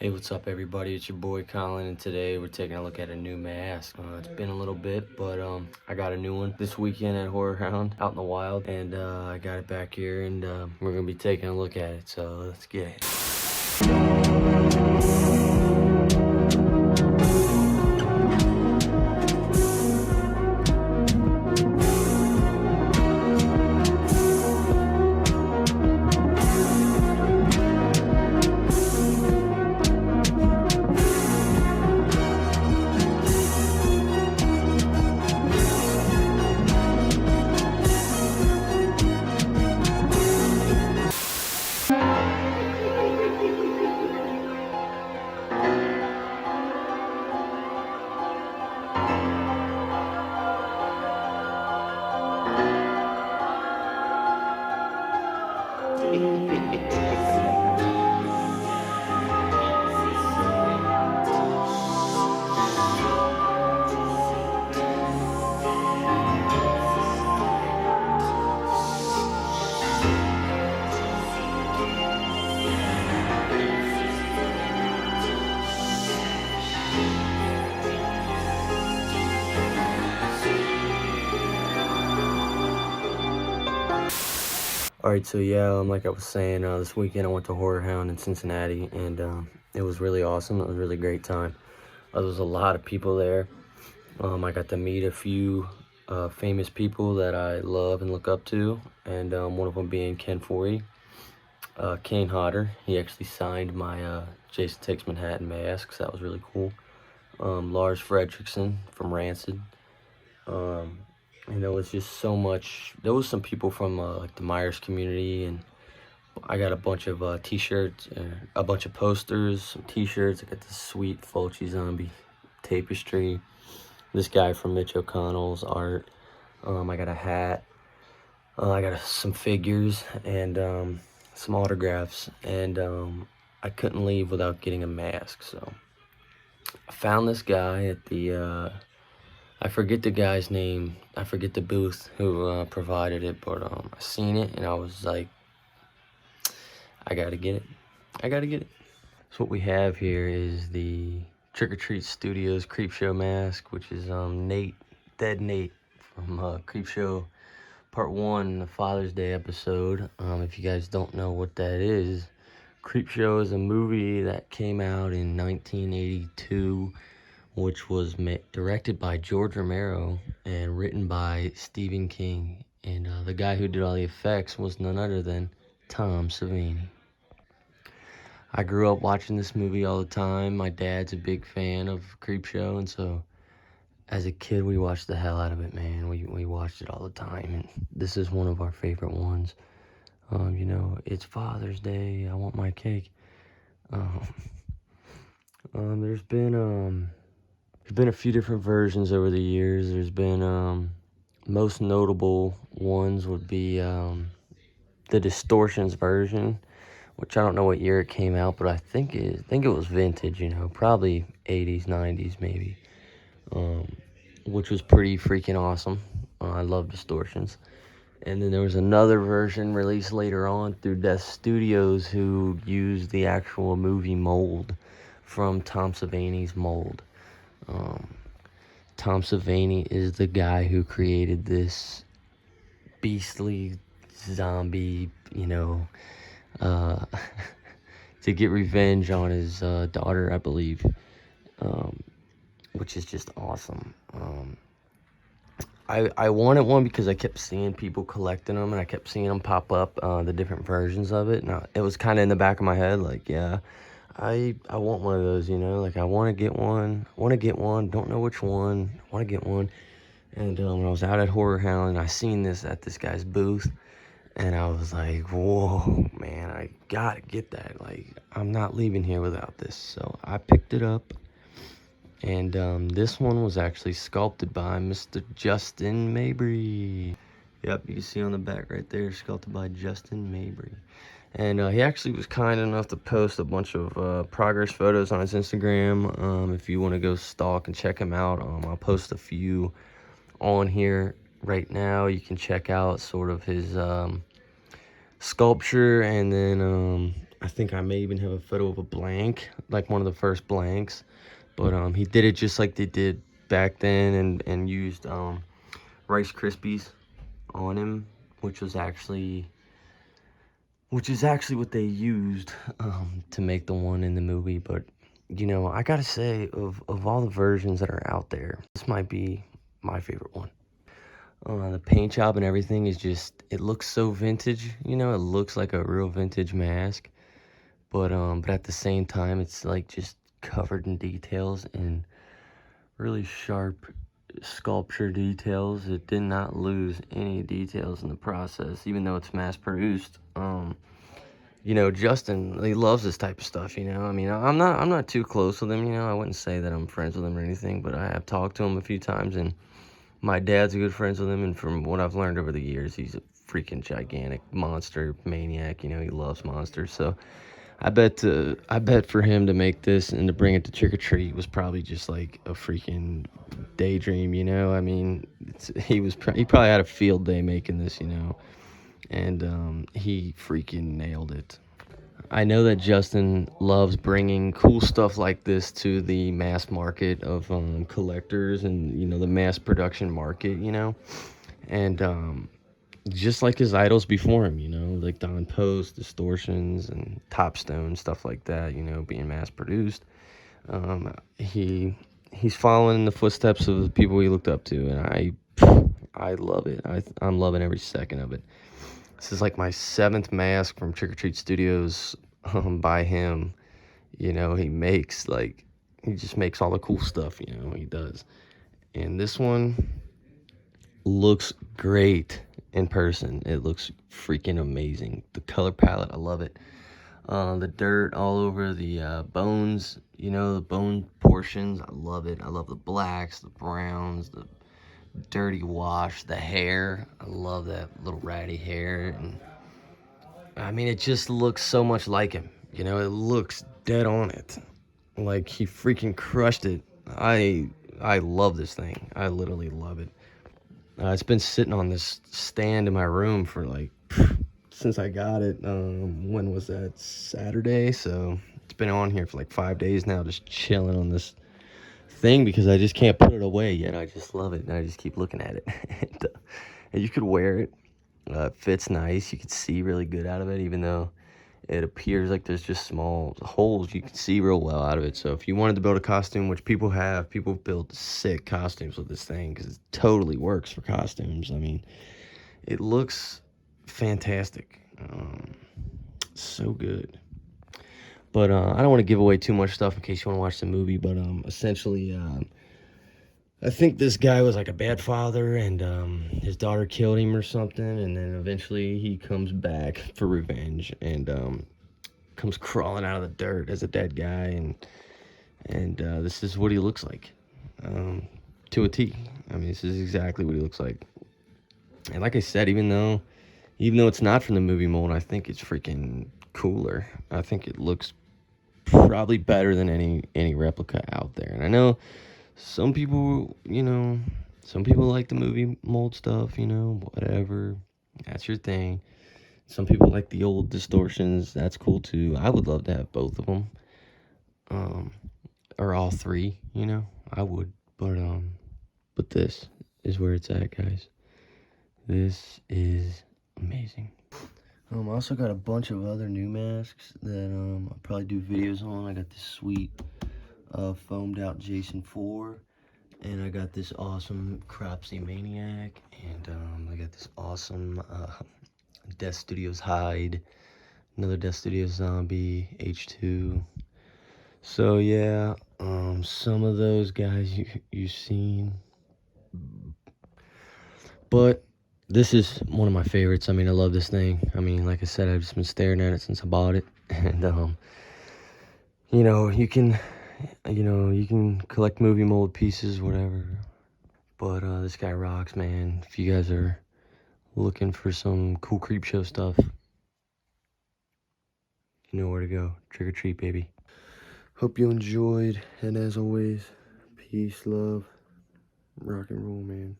Hey, what's up, everybody? It's your boy Colin, and today we're taking a look at a new mask. It's been a little bit, but I got a new one this weekend at Horror Hound out in the wild, and I got it back here, and we're gonna be taking a look at it. So let's get it. All right, so yeah, like I was saying, this weekend I went to Horror Hound in Cincinnati, and it was really awesome. It was a really great time. There was a lot of people there. I got to meet a few famous people that I love and look up to, and one of them being Ken Forey, Kane Hodder. He actually signed my Jason Takes Manhattan mask, so that was really cool. Lars Fredrickson from Rancid. And there was just so much. There was some people from like the Myers community, and I got a bunch of t-shirts, a bunch of posters, some t-shirts. I got this sweet Fulci zombie tapestry. This guy from Mitch O'Connell's art. I got a hat. I got some figures and some autographs, and I couldn't leave without getting a mask. So I found this guy at the I forget the guy's name. I forget the booth who provided it, but I seen it and I was like, I gotta get it. I gotta get it. So what we have here is the Trick or Treat Studios Creepshow mask, which is Dead Nate from Creepshow Part 1, the Father's Day episode. If you guys don't know what that is, Creepshow is a movie that came out in 1982, which was directed by George Romero and written by Stephen King. And the guy who did all the effects was none other than Tom Savini. I grew up watching this movie all the time. My dad's a big fan of Creepshow, and so as a kid, we watched the hell out of it, man. We watched it all the time, and this is one of our favorite ones. You know, it's Father's Day, I want my cake. There's been a few different versions over the years. There's been most notable ones would be the Distortions version, which I don't know what year it came out, but I think it was vintage, you know, probably 80s, 90s maybe, which was pretty freaking awesome. I love Distortions. And then there was another version released later on through Death Studios, who used the actual movie mold from Tom Savini's mold. Tom Savini is the guy who created this beastly zombie, you know, to get revenge on his daughter, I believe, which is just awesome. I wanted one because I kept seeing people collecting them, and I kept seeing them pop up, the different versions of it. Now, it was kind of in the back of my head, like, yeah, I want one of those, you know, like I want to get one, don't know which one, I want to get one. And when I was out at Horror Hound, I seen this at this guy's booth, and I was like, whoa, man, I gotta get that. Like, I'm not leaving here without this. So I picked it up, and this one was actually sculpted by Mr. Justin Mabry. Yep, you can see on the back right there, sculpted by Justin Mabry. And he actually was kind enough to post a bunch of progress photos on his Instagram. If you want to go stalk and check him out, I'll post a few on here right now. You can check out sort of his sculpture, and then I think I may even have a photo of a blank, like one of the first blanks. But he did it just like they did back then, and used Rice Krispies on him, which is actually what they used to make the one in the movie. But you know, I gotta say, of all the versions that are out there, this might be my favorite one. The paint job and everything is just, it looks so vintage, you know, it looks like a real vintage mask, but at the same time, it's like just covered in details and really sharp sculpture details. It did not lose any details in the process, even though it's mass produced. You know, Justin, he loves this type of stuff, you know. I mean, I'm not too close with him, you know. I wouldn't say that I'm friends with him or anything, but I have talked to him a few times, and my dad's good friends with him, and from what I've learned over the years, he's a freaking gigantic monster maniac, you know. He loves monsters. So I bet for him to make this and to bring it to Trick or Treat was probably just like a freaking daydream, you know. I mean, he probably had a field day making this, you know, and he freaking nailed it. I know that Justin loves bringing cool stuff like this to the mass market of collectors, and you know, the mass production market, you know, and just like his idols before him, you know, like Don Post, Distortions, and Topstone, stuff like that, you know, being mass produced. Um, he he's following in the footsteps of the people he looked up to, and I love it. I'm loving every second of it. This is like my seventh mask from Trick or Treat Studios by him. You know, he just makes all the cool stuff, you know, he does. And this one looks great in person. It looks freaking amazing. The color palette, I love it. The dirt all over the bones, you know, the bone portions, I love it. I love the blacks, the browns, the dirty wash, the hair. I love that little ratty hair. And I mean, it just looks so much like him. You know, it looks dead on it. Like he freaking crushed it. I love this thing. I literally love it. It's been sitting on this stand in my room for like since I got it. When was that? Saturday. So it's been on here for like 5 days now, just chilling on this thing because I just can't put it away yet. I just love it, and I just keep looking at it. And you could wear it. It fits nice. You can see really good out of it, even though it appears like there's just small holes. You can see real well out of it. So if you wanted to build a costume, which people build sick costumes with this thing because it totally works for costumes. I mean, it looks fantastic. So good. But I don't want to give away too much stuff in case you want to watch the movie. But essentially, I think this guy was like a bad father, and his daughter killed him or something, and then eventually he comes back for revenge, and comes crawling out of the dirt as a dead guy, and this is what he looks like, to a T. I mean, this is exactly what he looks like. And like I said, even though it's not from the movie mold, I think it's freaking cooler. I think it looks probably better than any replica out there. And I know some people, some people like the movie mold stuff, whatever. That's your thing. Some people like the old distortions. That's cool too. I would love to have both of them. Or all three, I would. But this is where it's at, guys. This is amazing. I also got a bunch of other new masks that I'll probably do videos on. I got this sweet foamed out Jason 4, and I got this awesome Cropsy Maniac, and I got this awesome Death Studios Hide, another Death Studios Zombie, H2. So yeah, some of those guys you've seen, but this is one of my favorites. I mean, I love this thing. I mean, like I said, I've just been staring at it since I bought it. And, you can collect movie mold pieces, whatever. But this guy rocks, man. If you guys are looking for some cool Creepshow stuff, you know where to go. Trick or treat, baby. Hope you enjoyed. And as always, peace, love, rock and roll, man.